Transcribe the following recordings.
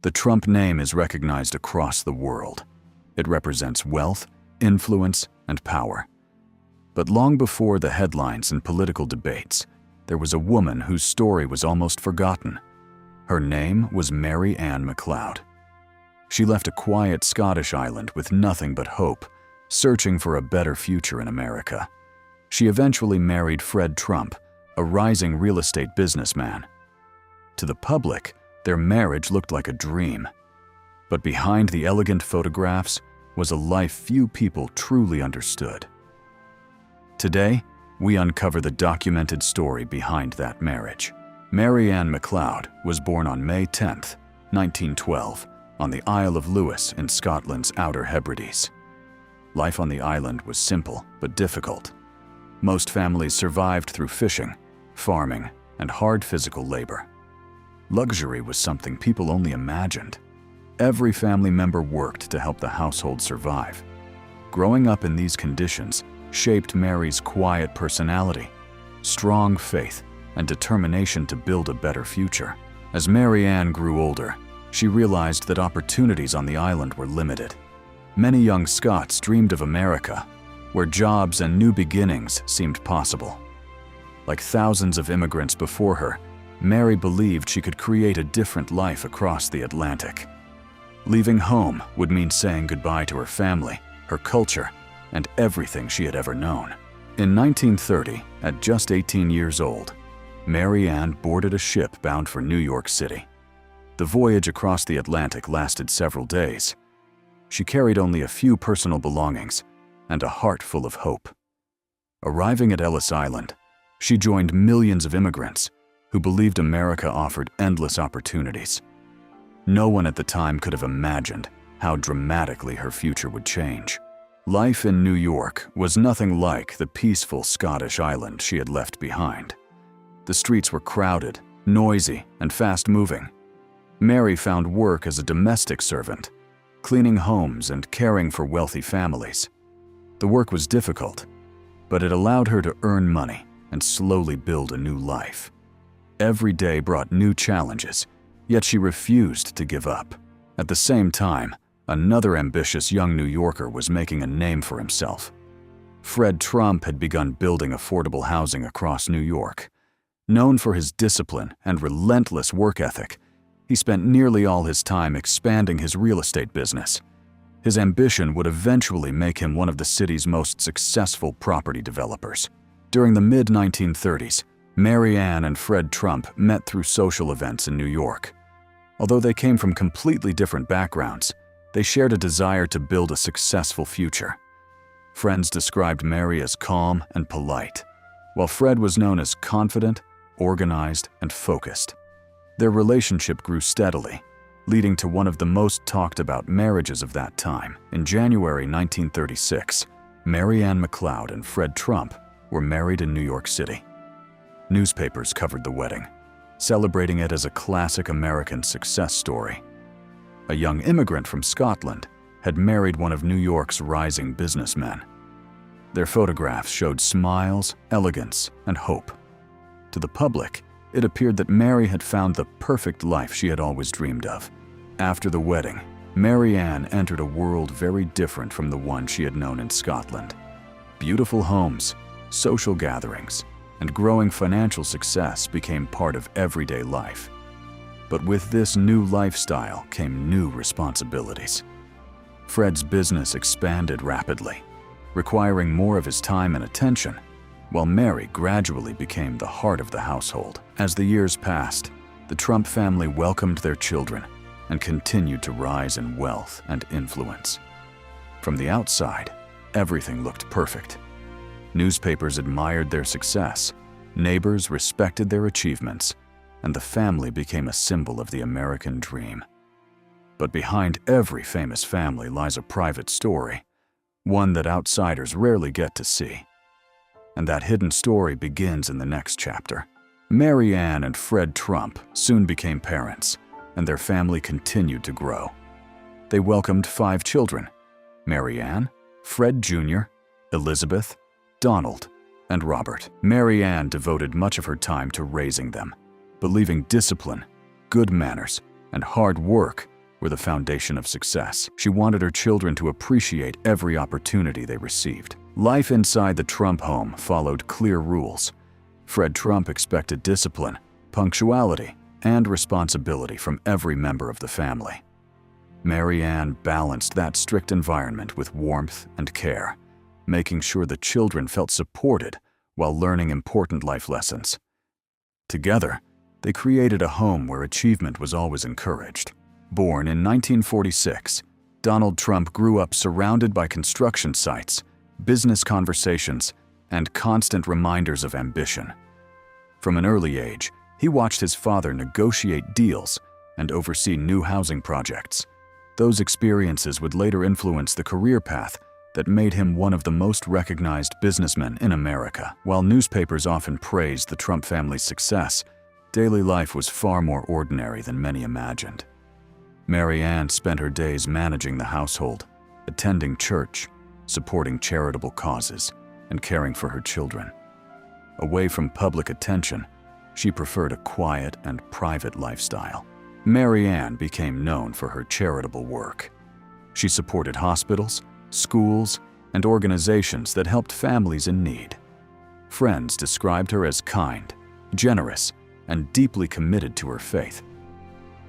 The Trump name is recognized across the world. It represents wealth, influence, and power. But long before the headlines and political debates, there was a woman whose story was almost forgotten. Her name was Mary Anne MacLeod. She left a quiet Scottish island with nothing but hope, searching for a better future in America. She eventually married Fred Trump, a rising real estate businessman. To the public, their marriage looked like a dream. But behind the elegant photographs was a life few people truly understood. Today, we uncover the documented story behind that marriage. Mary Anne MacLeod was born on May 10, 1912, on the Isle of Lewis in Scotland's Outer Hebrides. Life on the island was simple but difficult. Most families survived through fishing, farming, and hard physical labor. Luxury was something people only imagined. Every family member worked to help the household survive. Growing up in these conditions shaped Mary's quiet personality, strong faith, and determination to build a better future. As Mary Anne grew older, she realized that opportunities on the island were limited. Many young Scots dreamed of America, where jobs and new beginnings seemed possible. Like thousands of immigrants before her, Mary believed she could create a different life across the Atlantic. Leaving home would mean saying goodbye to her family, her culture, and everything she had ever known. In 1930, at just 18 years old, Mary Anne boarded a ship bound for New York City. The voyage across the Atlantic lasted several days. She carried only a few personal belongings and a heart full of hope. Arriving at Ellis Island, she joined millions of immigrants who believed America offered endless opportunities. No one at the time could have imagined how dramatically her future would change. Life in New York was nothing like the peaceful Scottish island she had left behind. The streets were crowded, noisy, and fast-moving. Mary found work as a domestic servant, cleaning homes and caring for wealthy families. The work was difficult, but it allowed her to earn money and slowly build a new life. Every day brought new challenges, yet she refused to give up. At the same time, another ambitious young New Yorker was making a name for himself. Fred Trump had begun building affordable housing across New York. Known for his discipline and relentless work ethic, he spent nearly all his time expanding his real estate business. His ambition would eventually make him one of the city's most successful property developers. During the mid-1930s, Mary Anne and Fred Trump met through social events in New York. Although they came from completely different backgrounds, they shared a desire to build a successful future. Friends described Mary as calm and polite, while Fred was known as confident, organized, and focused. Their relationship grew steadily, leading to one of the most talked about marriages of that time. In January 1936, Mary Anne MacLeod and Fred Trump were married in New York City. Newspapers covered the wedding, celebrating it as a classic American success story. A young immigrant from Scotland had married one of New York's rising businessmen. Their photographs showed smiles, elegance, and hope. To the public, it appeared that Mary had found the perfect life she had always dreamed of. After the wedding, Mary Anne entered a world very different from the one she had known in Scotland. Beautiful homes, social gatherings, and growing financial success became part of everyday life. But with this new lifestyle came new responsibilities. Fred's business expanded rapidly, requiring more of his time and attention, while Mary gradually became the heart of the household. As the years passed, the Trump family welcomed their children and continued to rise in wealth and influence. From the outside, everything looked perfect. Newspapers admired their success, neighbors respected their achievements, and the family became a symbol of the American dream. But behind every famous family lies a private story, one that outsiders rarely get to see. And that hidden story begins in the next chapter. Mary Anne and Fred Trump soon became parents, and their family continued to grow. They welcomed 5 children: Mary Anne, Fred Jr., Elizabeth, Donald, and Robert. Mary Anne devoted much of her time to raising them, believing discipline, good manners, and hard work were the foundation of success. She wanted her children to appreciate every opportunity they received. Life inside the Trump home followed clear rules. Fred Trump expected discipline, punctuality, and responsibility from every member of the family. Mary Anne balanced that strict environment with warmth and care, making sure the children felt supported while learning important life lessons. Together, they created a home where achievement was always encouraged. Born in 1946, Donald Trump grew up surrounded by construction sites, business conversations, and constant reminders of ambition. From an early age, he watched his father negotiate deals and oversee new housing projects. Those experiences would later influence the career path that made him one of the most recognized businessmen in America. While newspapers often praised the Trump family's success, daily life was far more ordinary than many imagined. Mary Anne spent her days managing the household, attending church, supporting charitable causes, and caring for her children. Away from public attention, she preferred a quiet and private lifestyle. Mary Anne became known for her charitable work. She supported hospitals, schools, and organizations that helped families in need. Friends described her as kind, generous, and deeply committed to her faith.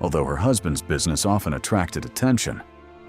Although her husband's business often attracted attention,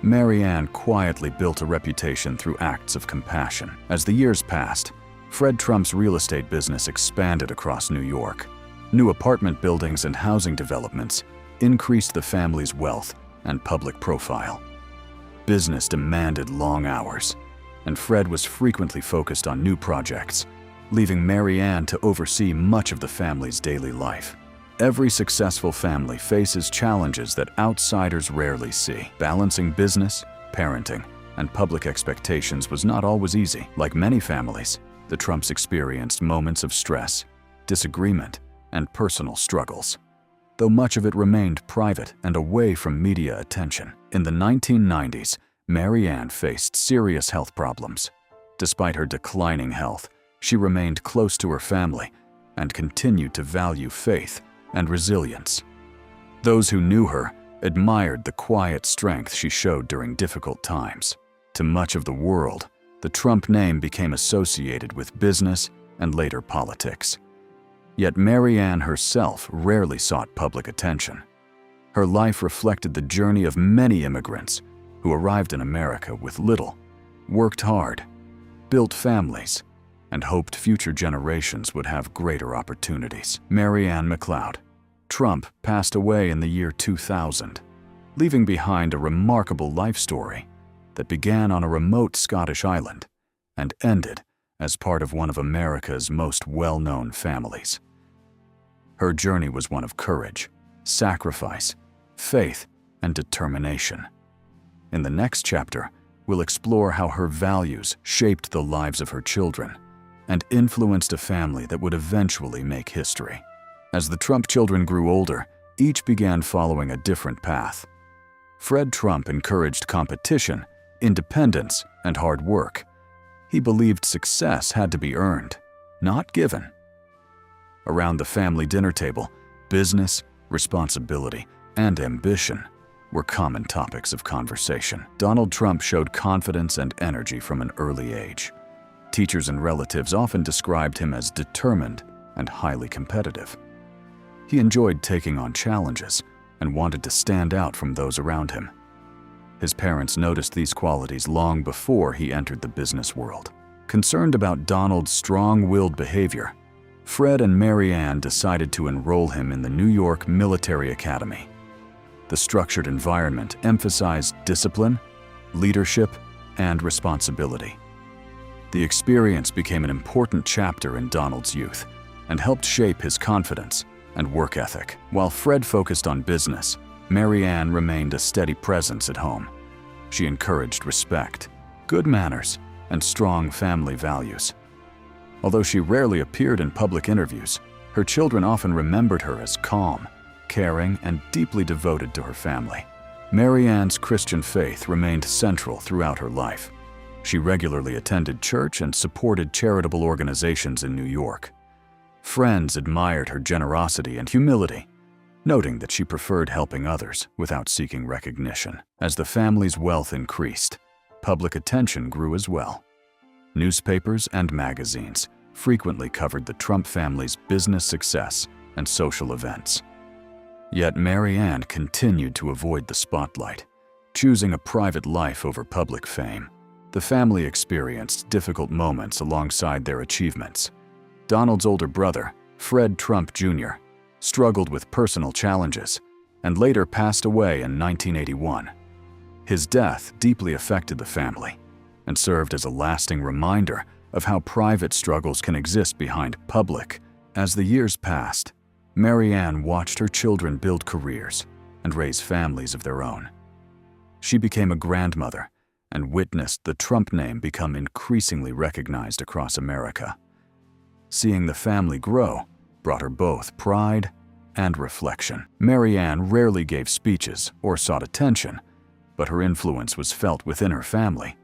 Mary Anne quietly built a reputation through acts of compassion. As the years passed, Fred Trump's real estate business expanded across New York. New apartment buildings and housing developments increased the family's wealth and public profile. Business demanded long hours, and Fred was frequently focused on new projects, leaving Mary Anne to oversee much of the family's daily life. Every successful family faces challenges that outsiders rarely see. Balancing business, parenting, and public expectations was not always easy. Like many families, the Trumps experienced moments of stress, disagreement, and personal struggles, though much of it remained private and away from media attention. In the 1990s, Mary Anne faced serious health problems. Despite her declining health, she remained close to her family and continued to value faith and resilience. Those who knew her admired the quiet strength she showed during difficult times. To much of the world, the Trump name became associated with business and later politics. Yet Mary Anne herself rarely sought public attention. Her life reflected the journey of many immigrants who arrived in America with little, worked hard, built families, and hoped future generations would have greater opportunities. Mary Anne MacLeod. Trump passed away in the year 2000, leaving behind a remarkable life story that began on a remote Scottish island and ended as part of one of America's most well-known families. Her journey was one of courage, sacrifice, faith, and determination. In the next chapter, we'll explore how her values shaped the lives of her children and influenced a family that would eventually make history. As the Trump children grew older, each began following a different path. Fred Trump encouraged competition, independence, and hard work. He believed success had to be earned, not given. Around the family dinner table, business, responsibility, and ambition were common topics of conversation. Donald Trump showed confidence and energy from an early age. Teachers and relatives often described him as determined and highly competitive. He enjoyed taking on challenges and wanted to stand out from those around him. His parents noticed these qualities long before he entered the business world. Concerned about Donald's strong-willed behavior, Fred and Mary Anne decided to enroll him in the New York Military Academy. The structured environment emphasized discipline, leadership, and responsibility. The experience became an important chapter in Donald's youth and helped shape his confidence and work ethic. While Fred focused on business, Mary Anne remained a steady presence at home. She encouraged respect, good manners, and strong family values. Although she rarely appeared in public interviews, her children often remembered her as calm, caring, and deeply devoted to her family. Mary Anne's Christian faith remained central throughout her life. She regularly attended church and supported charitable organizations in New York. Friends admired her generosity and humility, noting that she preferred helping others without seeking recognition. As the family's wealth increased, public attention grew as well. Newspapers and magazines frequently covered the Trump family's business success and social events. Yet Mary Ann continued to avoid the spotlight, choosing a private life over public fame. The family experienced difficult moments alongside their achievements. Donald's older brother, Fred Trump Jr., struggled with personal challenges and later passed away in 1981. His death deeply affected the family and served as a lasting reminder of how private struggles can exist behind public. As the years passed, Mary Ann watched her children build careers and raise families of their own. She became a grandmother and witnessed the Trump name become increasingly recognized across America. Seeing the family grow brought her both pride and reflection. Mary Ann rarely gave speeches or sought attention, but her influence was felt within her family.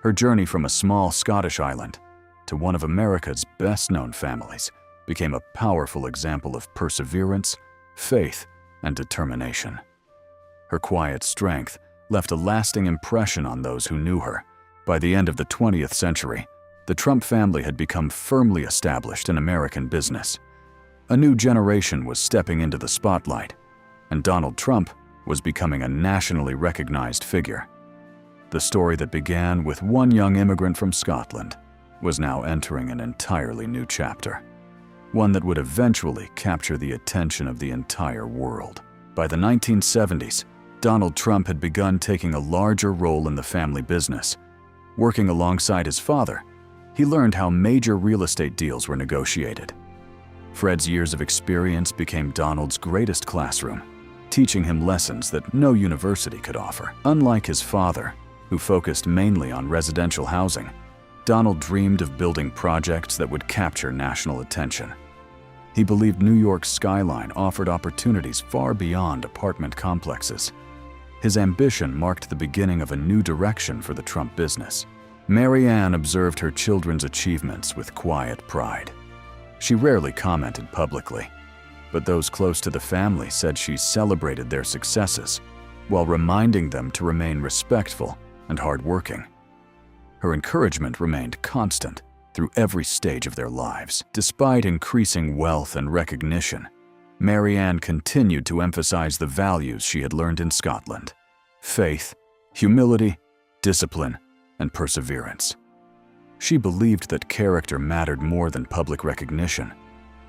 Her journey from a small Scottish island to one of America's best-known families became a powerful example of perseverance, faith, and determination. Her quiet strength left a lasting impression on those who knew her. By the end of the 20th century, the Trump family had become firmly established in American business. A new generation was stepping into the spotlight, and Donald Trump was becoming a nationally recognized figure. The story that began with one young immigrant from Scotland was now entering an entirely new chapter, one that would eventually capture the attention of the entire world. By the 1970s, Donald Trump had begun taking a larger role in the family business. Working alongside his father, he learned how major real estate deals were negotiated. Fred's years of experience became Donald's greatest classroom, teaching him lessons that no university could offer. Unlike his father, who focused mainly on residential housing, Donald dreamed of building projects that would capture national attention. He believed New York's skyline offered opportunities far beyond apartment complexes. His ambition marked the beginning of a new direction for the Trump business. Mary Ann observed her children's achievements with quiet pride. She rarely commented publicly, but those close to the family said she celebrated their successes while reminding them to remain respectful and hardworking. Her encouragement remained constant through every stage of their lives. Despite increasing wealth and recognition, Mary Ann continued to emphasize the values she had learned in Scotland: faith, humility, discipline, and perseverance. She believed that character mattered more than public recognition,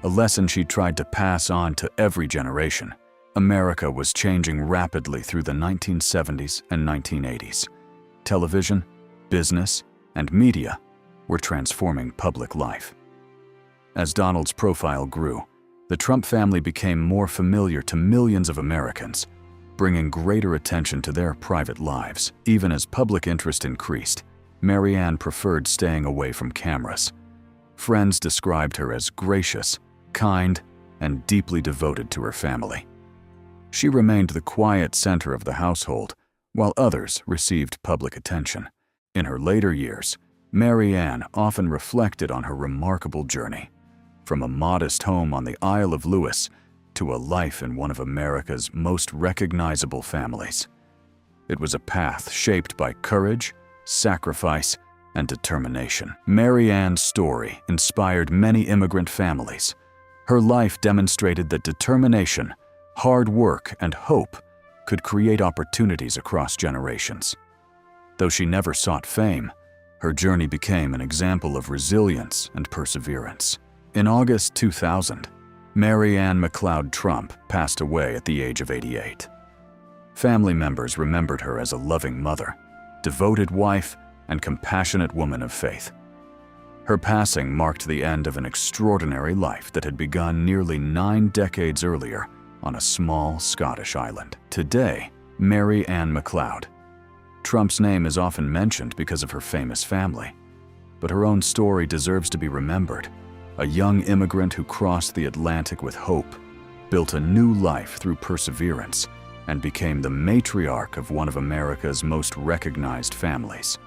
a lesson she tried to pass on to every generation. America was changing rapidly through the 1970s and 1980s. Television, business, and media were transforming public life. As Donald's profile grew, the Trump family became more familiar to millions of Americans, bringing greater attention to their private lives. Even as public interest increased, Mary Ann preferred staying away from cameras. Friends described her as gracious, kind, and deeply devoted to her family. She remained the quiet center of the household, while others received public attention. In her later years, Mary Ann often reflected on her remarkable journey, from a modest home on the Isle of Lewis to a life in one of America's most recognizable families. It was a path shaped by courage, sacrifice, and determination. Mary Ann's story inspired many immigrant families. Her life demonstrated that determination, hard work, and hope could create opportunities across generations. Though she never sought fame, her journey became an example of resilience and perseverance. In August 2000, Mary Anne MacLeod Trump passed away at the age of 88. Family members remembered her as a loving mother, devoted wife, and compassionate woman of faith. Her passing marked the end of an extraordinary life that had begun nearly 9 decades earlier on a small Scottish island. Today, Mary Anne MacLeod. Trump's name is often mentioned because of her famous family, but her own story deserves to be remembered. A young immigrant who crossed the Atlantic with hope, built a new life through perseverance, and became the matriarch of one of America's most recognized families.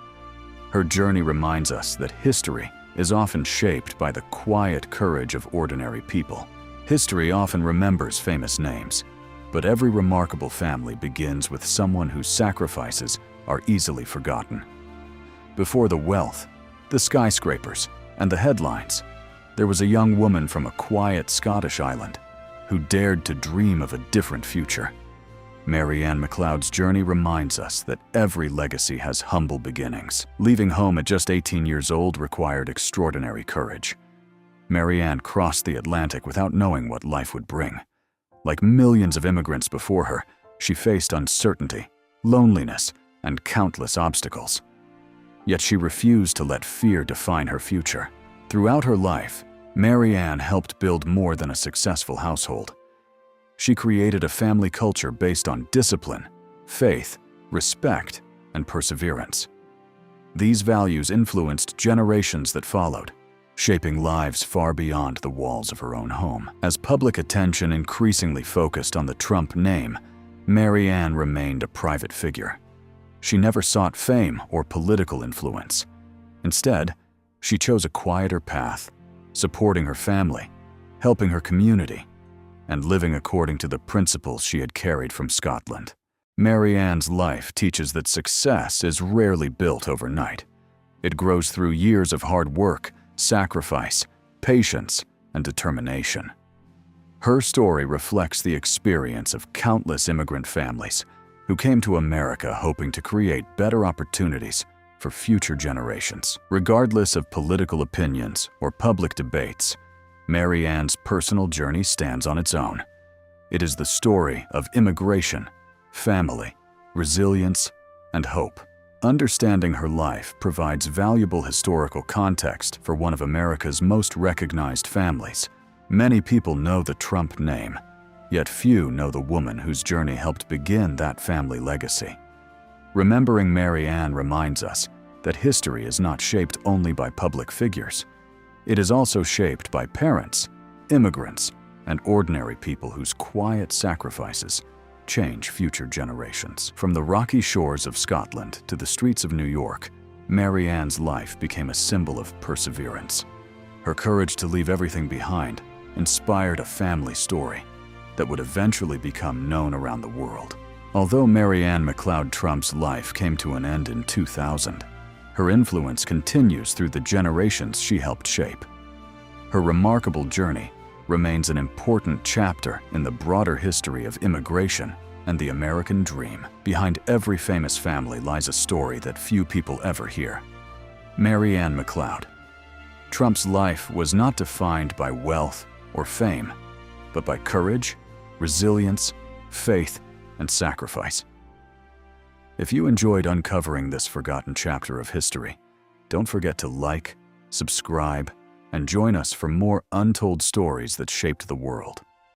Her journey reminds us that history is often shaped by the quiet courage of ordinary people. History often remembers famous names, but every remarkable family begins with someone whose sacrifices are easily forgotten. Before the wealth, the skyscrapers, and the headlines, there was a young woman from a quiet Scottish island who dared to dream of a different future. Mary Anne MacLeod's journey reminds us that every legacy has humble beginnings. Leaving home at just 18 years old required extraordinary courage. Mary Anne crossed the Atlantic without knowing what life would bring. Like millions of immigrants before her, she faced uncertainty, loneliness, and countless obstacles. Yet she refused to let fear define her future. Throughout her life, Mary Anne helped build more than a successful household. She created a family culture based on discipline, faith, respect, and perseverance. These values influenced generations that followed, shaping lives far beyond the walls of her own home. As public attention increasingly focused on the Trump name, Mary Anne remained a private figure. She never sought fame or political influence. Instead, she chose a quieter path, supporting her family, helping her community, and living according to the principles she had carried from Scotland. Mary Anne's life teaches that success is rarely built overnight. It grows through years of hard work, sacrifice, patience, and determination. Her story reflects the experience of countless immigrant families who came to America hoping to create better opportunities for future generations. Regardless of political opinions or public debates, Mary Anne's personal journey stands on its own. It is the story of immigration, family, resilience, and hope. Understanding her life provides valuable historical context for one of America's most recognized families. Many people know the Trump name, yet few know the woman whose journey helped begin that family legacy. Remembering Mary Anne reminds us that history is not shaped only by public figures. It is also shaped by parents, immigrants, and ordinary people whose quiet sacrifices change future generations. From the rocky shores of Scotland to the streets of New York, Mary Anne's life became a symbol of perseverance. Her courage to leave everything behind inspired a family story that would eventually become known around the world. Although Mary Anne MacLeod Trump's life came to an end in 2000, her influence continues through the generations she helped shape. Her remarkable journey remains an important chapter in the broader history of immigration and the American dream. Behind every famous family lies a story that few people ever hear. Mary Anne MacLeod. Trump's life was not defined by wealth or fame, but by courage, resilience, faith, and sacrifice. If you enjoyed uncovering this forgotten chapter of history, don't forget to like, subscribe, and join us for more untold stories that shaped the world.